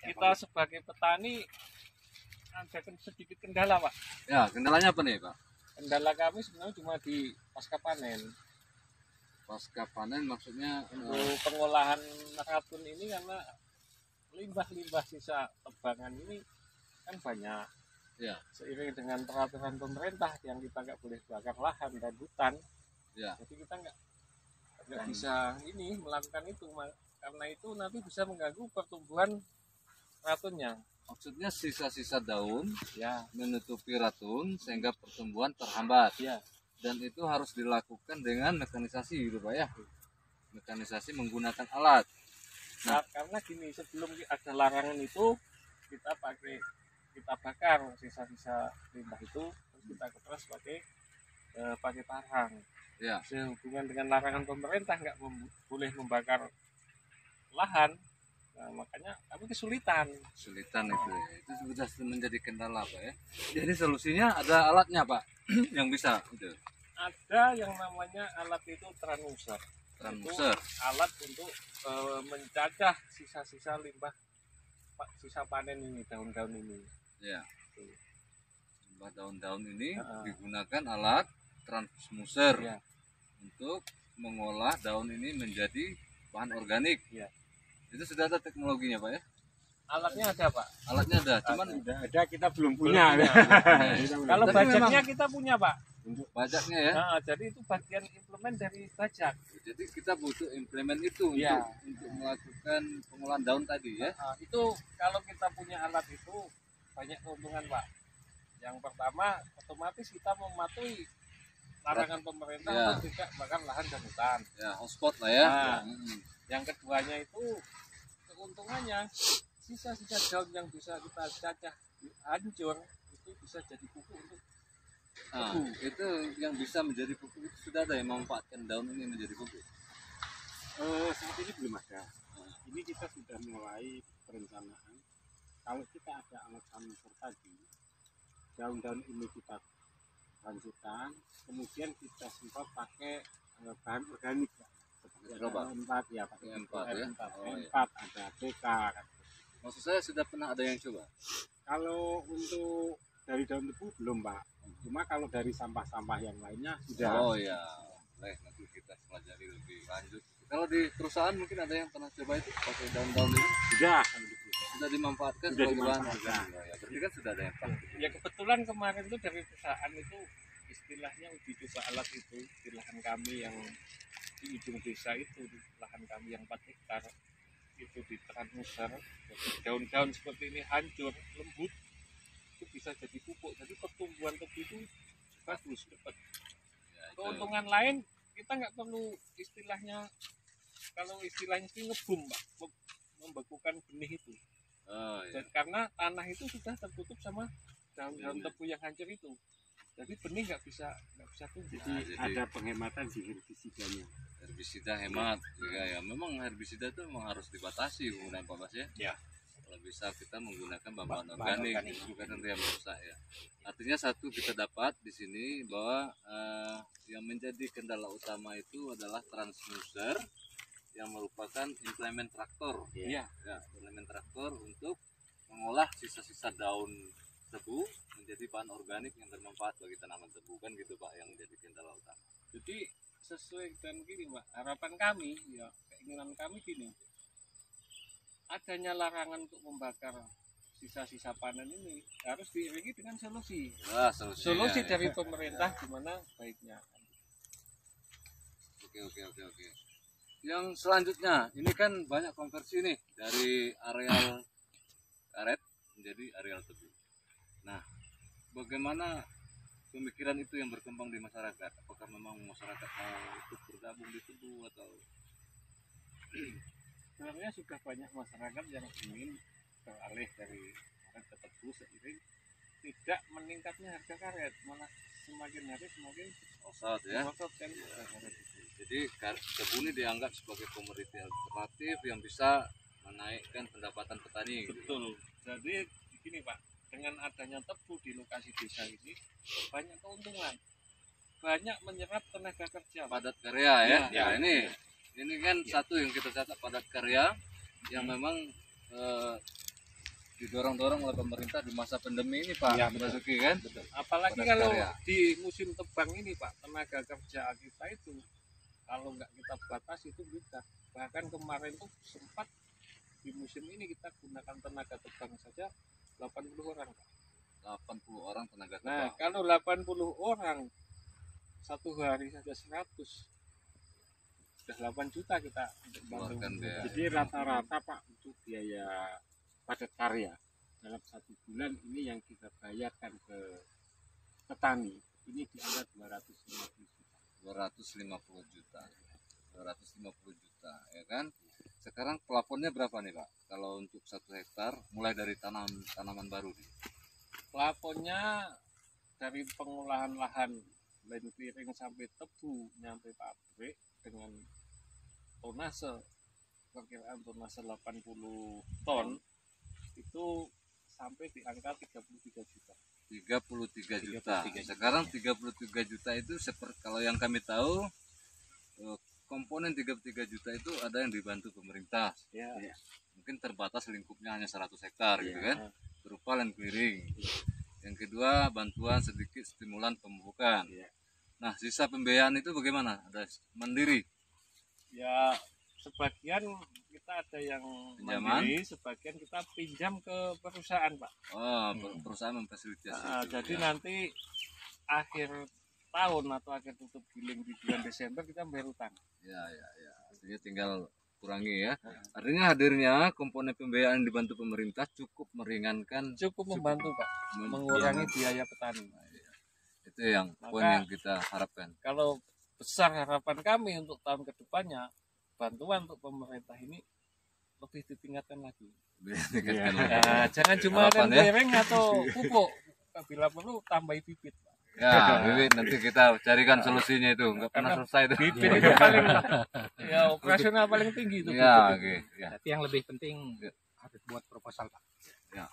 kita sebagai petani ada sedikit kendala, Pak. Ya, kendalanya apa nih, Pak? Kendala kami sebenarnya cuma di pasca panen. Pasca panen maksudnya Untuk pengolahan ratun ini karena limbah-limbah sisa tebangan ini kan banyak. ya, Seiring dengan peraturan pemerintah yang kita nggak boleh bakar lahan dan hutan, ya. jadi kita nggak bisa ini melakukan itu, karena itu nanti bisa mengganggu pertumbuhan ratunnya. Maksudnya sisa-sisa daun Ya, menutupi ratun sehingga pertumbuhan terhambat. ya. Dan itu harus dilakukan dengan mekanisasi gitu Pak ya. Mekanisasi menggunakan alat. Nah, karena gini, sebelum ada larangan itu kita bakar sisa-sisa limbah itu, terus kita keras pakai parang. Ya. Sehubungan dengan larangan pemerintah nggak boleh membakar lahan, nah, makanya kami kesulitan. Kesulitan itu ya. Itu sudah menjadi kendala Pak ya. Jadi solusinya ada alatnya Pak yang bisa itu. Ada yang namanya alat itu transmuser. Transmuser. Itu alat untuk mencacah sisa-sisa limbah sisa panen ini, daun-daun ini. Ya. Tuh. Limbah daun-daun ini digunakan alat transmuser Ya. untuk mengolah daun ini menjadi bahan organik. Ya. Itu sudah ada teknologinya Pak ya? Alatnya ada, Pak. Alatnya ada, cuman ada kita belum punya. Kalau Tapi bajaknya memang- kita punya, Pak. untuk bajaknya ya. Nah, jadi itu bagian implement dari bajak. Jadi kita butuh implement itu Ya. untuk melakukan pengolahan daun tadi ya. Nah, itu kalau kita punya alat itu banyak keuntungan, Pak. Yang pertama, otomatis kita mematuhi larangan pemerintah Ya. untuk tidak bakar lahan dan hutan. Ya, hotspot lah ya. Nah. Mm. Yang keduanya itu keuntungannya sisa-sisa daun yang bisa kita cacah hancur itu bisa jadi pupuk untuk Nah, itu yang bisa menjadi pupuk itu sudah ada yang memanfaatkan daun ini menjadi pupuk. Saat ini belum ada. Ini kita sudah mulai perencanaan. Kalau kita ada alat transmuser tadi, daun-daun ini kita lanjutkan, kemudian kita semprot pakai bahan organik, Pak. Seperti Coba. ada M4 ya, pakai M4 ya. M4, Oh, iya. M4 ada TK. Maksud saya sudah pernah ada yang coba. Kalau untuk dari daun tebu belum, Pak. Cuma kalau dari sampah-sampah yang lainnya sudah. Oh ya, boleh nanti kita pelajari lebih lanjut. Kalau di perusahaan mungkin ada yang pernah coba itu pakai daun-daun ini Sudah. sudah dimanfaatkan Sudah sebagai bahan dimanfaatkan. organik. Ya, berarti kan sudah ada yang pakai. ya kebetulan kemarin itu dari perusahaan itu istilahnya uji coba alat itu di lahan kami yang di ujung desa itu, di lahan kami yang 4 hektar itu di transmuser. Jadi daun-daun seperti ini hancur, lembut, itu bisa jadi pupuk. Jadi pertumbuhan tebu itu bagus, cepat. Ya, itu- Keuntungan lain kita nggak perlu istilahnya, kalau istilahnya sih ngebum, Pak, membekukan benih itu. Oh, ya. Dan karena tanah itu sudah tertutup sama daun-daun tebu yang hancur itu, jadi benih nggak bisa tumbuh. Jadi Nah, jadi- ada penghematan di herbisidanya. Herbisida hemat juga ya. Memang herbisida itu memang harus dibatasi penggunaan Pak Bas ya. Ya. Kalau bisa kita menggunakan bahan Bahan organik organik. bukan yang merusak ya. Artinya satu kita dapat di sini bahwa yang menjadi kendala utama itu adalah transmuser yang merupakan implement traktor. Iya. Ya, implement traktor untuk mengolah sisa-sisa daun tebu menjadi bahan organik yang bermanfaat bagi tanaman tebu kan gitu Pak yang menjadi kendala utama. Jadi sesuai dengan gini, Pak, harapan kami, ya keinginan kami gini, adanya larangan untuk membakar sisa-sisa panen ini harus diiringi dengan solusi. Wah, solusi Dari pemerintah gimana baiknya. Oke. Yang selanjutnya, ini kan banyak konversi nih dari areal karet menjadi areal tebu. Nah, bagaimana pemikiran itu yang berkembang di masyarakat? Apakah memang masyarakat mau ikut bergabung di tebu atau? Sebenarnya sudah banyak masyarakat yang ingin beralih dari karet ke tebu seiring tidak meningkatnya harga karet, malah semakin hari semakin Osot ya. merosot kan karet itu. Jadi tebu ini dianggap sebagai komoditi alternatif yang bisa menaikkan pendapatan petani. Gitu. Betul. Jadi begini, Pak, dengan adanya tebu di lokasi desa ini banyak keuntungan, banyak menyerap tenaga kerja, Pak. Padat karya ya. Ya, Ya, ini kan satu yang kita catat padat karya yang memang didorong-dorong oleh pemerintah di masa pandemi ini Pak Iya, betul. Basuki kan. Apalagi Padat kalau karya. di musim tebang ini Pak, tenaga kerja kita itu kalau nggak kita batasi itu bisa. Bahkan kemarin tuh sempat di musim ini kita gunakan tenaga tebang saja 80 orang Pak. 80 orang tenaga Nah, kerja. kalau 80 orang satu hari saja 100, sudah 8 juta kita untuk bantu. Keluarkan biaya. Jadi rata-rata Pak untuk biaya padat karya dalam 1 bulan ini yang kita bayarkan ke petani ini di angka 250 juta. 250 juta. 250 juta ya kan. Sekarang plafonnya berapa nih Pak? Kalau untuk 1 hektar mulai dari tanaman baru nih. Plafonnya dari pengolahan lahan land clearing sampai tebu nyampe pabrik dengan tonase perkiraan tonase 80 ton itu sampai di angka 33 juta. 33 juta. 33 juta. Sekarang 33 juta itu seperti kalau yang kami tahu komponen 33 juta itu ada yang dibantu pemerintah. Ya. Mungkin terbatas lingkupnya hanya 100 hektar gitu Iya. kan. Berupa land clearing. Yang kedua bantuan sedikit stimulan pemupukan. Iya. Nah, sisa pembiayaan itu bagaimana? Ada mandiri. Ya sebagian kita ada yang Pinjaman? mandiri, sebagian kita pinjam ke perusahaan Pak. Oh, perusahaan memfasilitasi. Nah, itu, jadi ya. nanti akhir tahun atau akhir tutup billing di bulan Desember kita bayar utang. Ya. Artinya tinggal kurangi ya. Artinya hadirnya komponen pembiayaan yang dibantu pemerintah cukup meringankan, Cukup membantu Pak, mengurangi biaya petani. itu yang poin Maka- yang kita harapkan. Kalau besar harapan kami untuk tahun kedepannya, bantuan untuk pemerintah ini lebih ditingkatkan lagi. Ditingkatkan Iya. lagi. Nah, jangan cuma Harapan land ya. clearing atau pupuk. Bila perlu tambahi bibit. Pak. Ya, Bibit nanti kita carikan solusinya itu. Nggak pernah Karena selesai itu. Bibit itu paling ya operasional paling tinggi itu. Ya, bibit itu. oke. Ya. Tapi yang lebih penting harus buat proposal Pak. Ya.